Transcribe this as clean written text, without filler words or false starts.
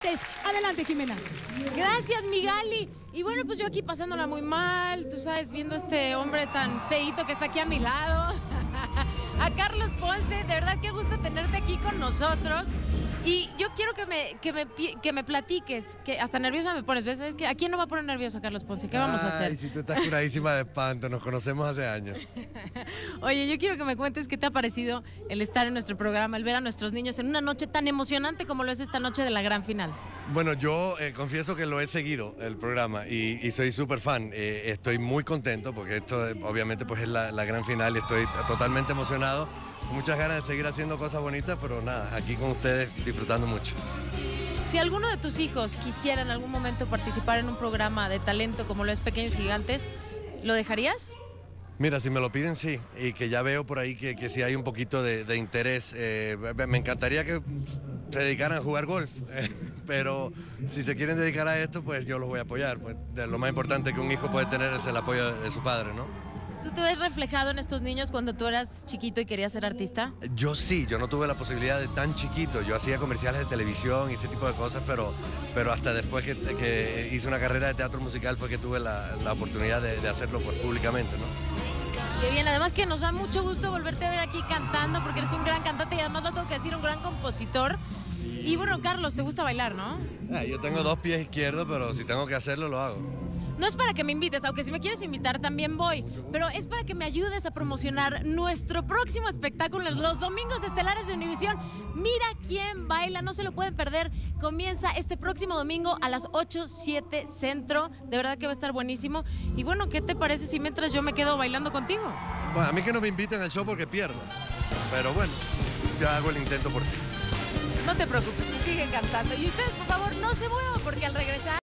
backstage. Adelante, Jimena. Gracias, Migali. Y bueno, pues yo aquí pasándola muy mal, tú sabes, viendo a este hombre tan feíto que está aquí a mi lado. A Carlos Ponce, de verdad qué gusto tenerte aquí con nosotros. Y yo quiero que me platiques, que hasta nerviosa me pones. ¿Ves? ¿A quién no va a poner nervioso, Carlos Ponce? ¿Qué vamos a hacer? Ay, si tú estás curadísima de espanto, nos conocemos hace años. Oye, yo quiero que me cuentes qué te ha parecido el estar en nuestro programa, el ver a nuestros niños en una noche tan emocionante como lo es esta noche de la gran final. Bueno, yo confieso que lo he seguido, el programa, y soy súper fan. Estoy muy contento porque esto obviamente pues es la gran final y estoy totalmente emocionado. Muchas ganas de seguir haciendo cosas bonitas, pero nada, aquí con ustedes disfrutando mucho. Si alguno de tus hijos quisiera en algún momento participar en un programa de talento como lo es Pequeños Gigantes, ¿lo dejarías? Mira, si me lo piden, sí, y que ya veo por ahí que sí hay un poquito de interés. Me encantaría que se dedicaran a jugar golf, pero si se quieren dedicar a esto, pues yo los voy a apoyar. Pues, lo más importante que un hijo puede tener es el apoyo de su padre, ¿no? ¿Tú te ves reflejado en estos niños cuando tú eras chiquito y querías ser artista? Yo sí, yo no tuve la posibilidad de tan chiquito. Yo hacía comerciales de televisión y ese tipo de cosas, pero hasta después que hice una carrera de teatro musical fue que tuve la oportunidad de hacerlo pues, públicamente, ¿no? Qué bien, además que nos da mucho gusto volverte a ver aquí cantando porque eres un gran cantante y además lo tengo que decir, un gran compositor. Sí. Y bueno, Carlos, ¿te gusta bailar, no? Yo tengo 2 pies izquierdos, pero si tengo que hacerlo, lo hago. No es para que me invites, aunque si me quieres invitar también voy, pero es para que me ayudes a promocionar nuestro próximo espectáculo los domingos estelares de Univisión. Mira quién baila, no se lo pueden perder. Comienza este próximo domingo a las 8:07 Centro. De verdad que va a estar buenísimo. Y bueno, ¿qué te parece si mientras yo me quedo bailando contigo? Bueno, a mí que no me inviten al show porque pierdo, pero bueno, yo hago el intento por ti. No te preocupes, sigue cantando. Y ustedes, por favor, no se muevan porque al regresar...